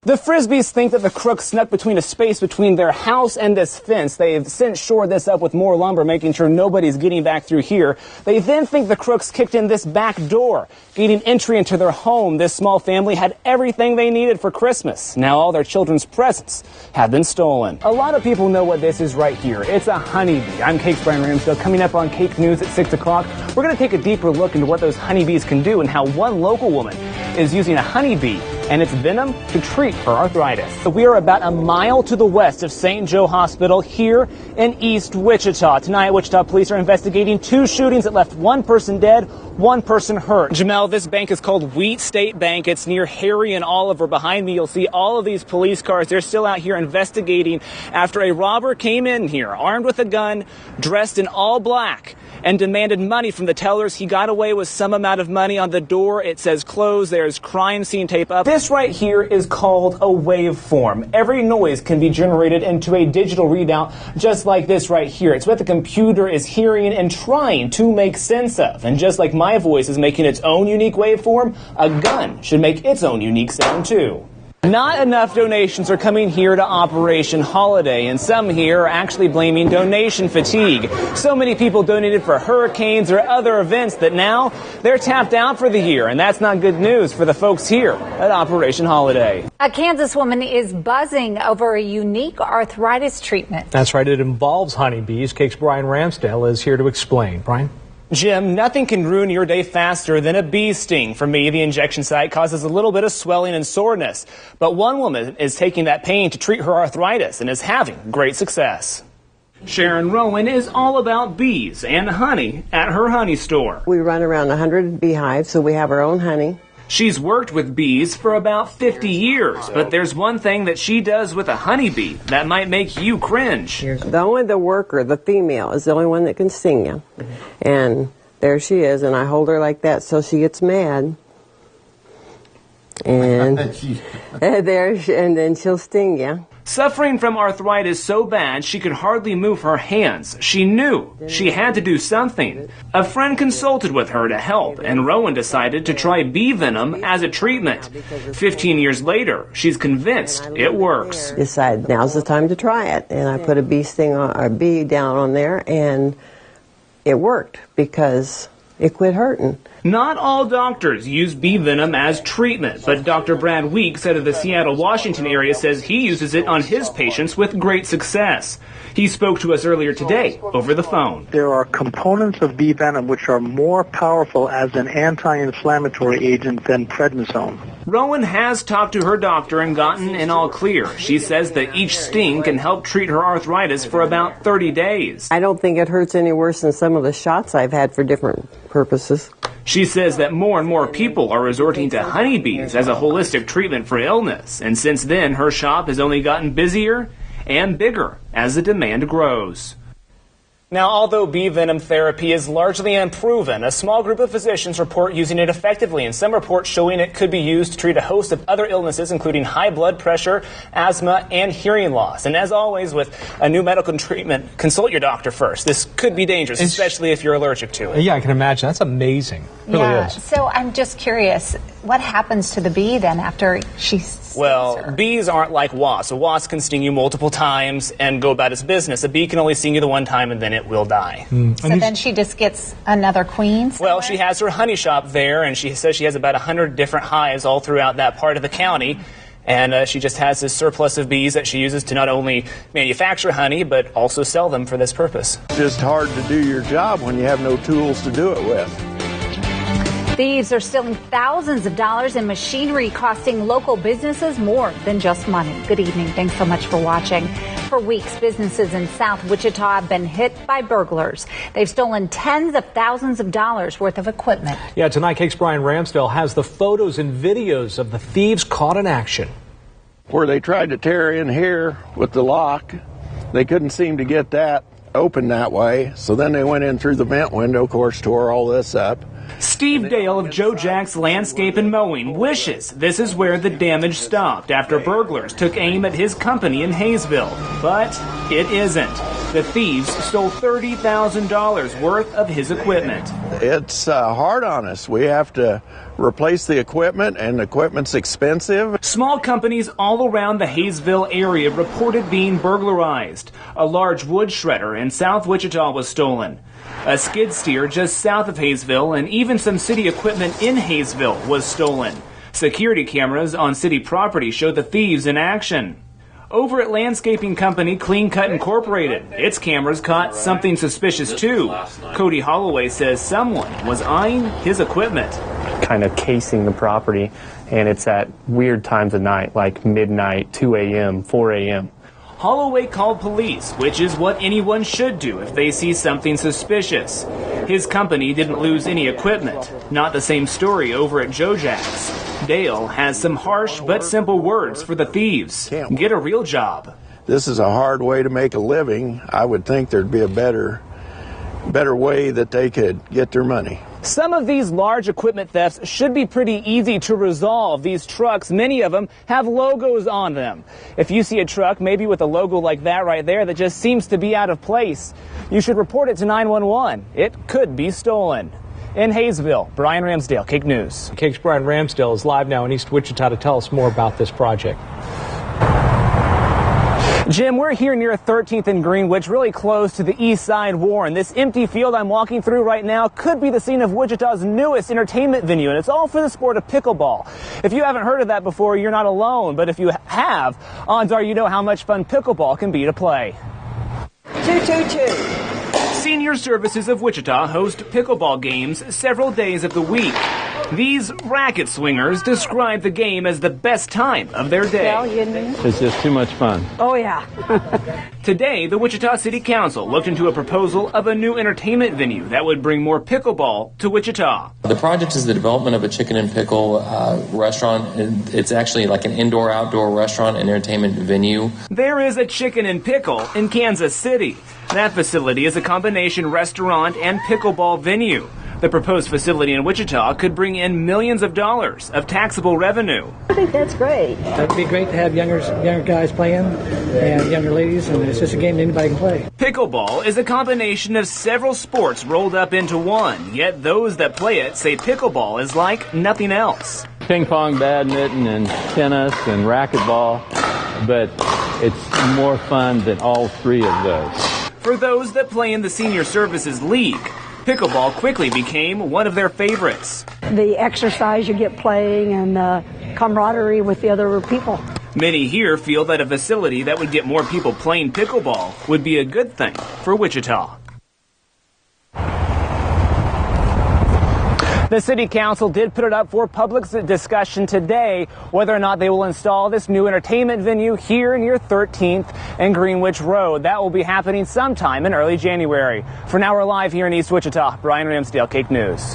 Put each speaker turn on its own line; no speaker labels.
The Frisbees think that the crooks snuck between a space between their house and this fence. They've since shored this up with more lumber, making sure nobody's getting back through here. They then think the crooks kicked in this back door, gaining entry into their home. This small family had everything they needed for Christmas. Now all their children's presents have been stolen. A lot of people know what this is right here. It's a honeybee. I'm Cake's Bryan Ramsdale. Coming up on Cake News at 6 o'clock, we're going to take a deeper look into what those honeybees can do and how one local woman is using a honeybee and its venom to treat her arthritis. We are about a mile to the west of St. Joe Hospital here in East Wichita. Tonight, Wichita police are investigating 2 shootings that left 1 person dead, 1 person hurt. Jamel, this bank is called Wheat State Bank. It's near Harry and Oliver. Behind me, you'll see all of these police cars. They're still out here investigating after a robber came in here, armed with a gun, dressed in all black, and demanded money from the tellers. He got away with some amount of money. On the door, it says closed. There's crime scene tape up. This right here is called a waveform. Every noise can be generated into a digital readout just like this right here. It's what the computer is hearing and trying to make sense of. And just like my voice is making its own unique waveform, a gun should make its own unique sound too. Not enough donations are coming here to Operation Holiday, and some here are actually blaming donation fatigue. So many people donated for hurricanes or other events that now they're tapped out for the year, and that's not good news for the folks here at Operation Holiday.
A Kansas woman is buzzing over a unique arthritis treatment.
That's right, it involves honeybees. Cake's Bryan Ramsdale is here to explain. Brian?
Jim, nothing can ruin your day faster than a bee sting. For me, the injection site causes a little bit of swelling and soreness. But one woman is taking that pain to treat her arthritis and is having great success. Sharon Rowan is all about bees and honey at her honey store.
We run around 100 beehives, so we have our own honey.
She's worked with bees for about 50 years, but there's one thing that she does with a honeybee that might make you cringe.
The worker, the female, is the only one that can sting you. And there she is, and I hold her like that so she gets mad. And and then she'll sting you.
Suffering from arthritis so bad she could hardly move her hands. She knew she had to do something. A friend consulted with her to help, and Rowan decided to try bee venom as a treatment. 15 years later, she's convinced it works.
Decided now's the time to try it, and I put a bee down on there, and it worked because it quit hurting.
Not all doctors use bee venom as treatment, but Dr. Brad Weeks out of the Seattle, Washington area says he uses it on his patients with great success. He spoke to us earlier today over the phone.
There are components of bee venom which are more powerful as an anti-inflammatory agent than prednisone.
Rowan has talked to her doctor and gotten an all clear. She says that each sting can help treat her arthritis for about 30 days.
I don't think it hurts any worse than some of the shots I've had for different purposes.
She says that more and more people are resorting to honeybees as a holistic treatment for illness, and since then her shop has only gotten busier and bigger as the demand grows. Now, although bee venom therapy is largely unproven, a small group of physicians report using it effectively, and some reports showing it could be used to treat a host of other illnesses, including high blood pressure, asthma, and hearing loss. And as always, with a new medical treatment, consult your doctor first. This could be dangerous, especially if you're allergic to it.
Yeah, I can imagine. That's amazing. It really is.
So I'm just curious, what happens to the bee then after she stings her?
Bees aren't like wasps. A wasp can sting you multiple times and go about its business. A bee can only sting you the one time and then it will die.
So then she just gets another queen somewhere?
Well, she has her honey shop there, and she says she has about 100 different hives all throughout that part of the county. And she just has this surplus of bees that she uses to not only manufacture honey, but also sell them for this purpose.
It's just hard to do your job when you have no tools to do it with.
Thieves are stealing thousands of dollars in machinery, costing local businesses more than just money. Good evening. Thanks so much for watching. For weeks, businesses in South Wichita have been hit by burglars. They've stolen tens of thousands of dollars worth of equipment.
Yeah, tonight, Cake's Bryan Ramsdale has the photos and videos of the thieves caught in action.
Where they tried to tear in here with the lock, they couldn't seem to get that open that way. So then they went in through the vent window, of course, tore all this up.
Steve Dale of Joe Jack's Landscape and Mowing wishes this is where the damage stopped after burglars took aim at his company in Hayesville. But it isn't. The thieves stole $30,000 worth of his equipment.
It's hard on us. We have to replace the equipment, and the equipment's expensive.
Small companies all around the Hayesville area reported being burglarized. A large wood shredder in South Wichita was stolen. A skid steer just south of Hayesville, and even some city equipment in Hayesville was stolen. Security cameras on city property showed the thieves in action. Over at landscaping company Clean Cut Incorporated, its cameras caught something suspicious too. Cody Holloway says someone was eyeing his equipment.
Kind of casing the property, and it's at weird times of night, like midnight, 2 a.m., 4 a.m.
Holloway called police, which is what anyone should do if they see something suspicious. His company didn't lose any equipment. Not the same story over at Joe Jack's. Dale has some harsh but simple words for the thieves. Get a real job.
This is a hard way to make a living. I would think there'd be a better way that they could get their money.
Some of these large equipment thefts should be pretty easy to resolve. These trucks, many of them, have logos on them. If you see a truck, maybe with a logo like that right there that just seems to be out of place, you should report it to 911. It could be stolen. In Hayesville, Bryan Ramsdale, KAKE News.
KAKE's Bryan Ramsdale is live now in East Wichita to tell us more about this project.
Jim, we're here near 13th and Greenwich, really close to the East Side Warren. This empty field I'm walking through right now could be the scene of Wichita's newest entertainment venue, and it's all for the sport of pickleball. If you haven't heard of that before, you're not alone, but if you have, odds are you know how much fun pickleball can be to play.
222.
Senior Services of Wichita host pickleball games several days of the week. These racket swingers describe the game as the best time of their day.
It's just too much fun.
Oh, yeah.
Today, the Wichita City Council looked into a proposal of a new entertainment venue that would bring more pickleball to Wichita.
The project is the development of a chicken and pickle restaurant. It's actually like an indoor-outdoor restaurant and entertainment venue.
There is a Chicken and Pickle in Kansas City. That facility is a combination restaurant and pickleball venue. The proposed facility in Wichita could bring in millions of dollars of taxable revenue.
I think that's great. It'd be great to have younger guys playing and younger ladies, and it's just a game that anybody can play.
Pickleball is a combination of several sports rolled up into one, yet those that play it say pickleball is like nothing else.
Ping pong, badminton, and tennis and racquetball, but it's more fun than all three of those.
For those that play in the Senior Services League, pickleball quickly became one of their favorites.
The exercise you get playing and the camaraderie with the other people.
Many here feel that a facility that would get more people playing pickleball would be a good thing for Wichita. The City Council did put it up for public discussion today whether or not they will install this new entertainment venue here near 13th and Greenwich Road. That will be happening sometime in early January. For now, we're live here in East Wichita. Bryan Ramsdale, KAKE News.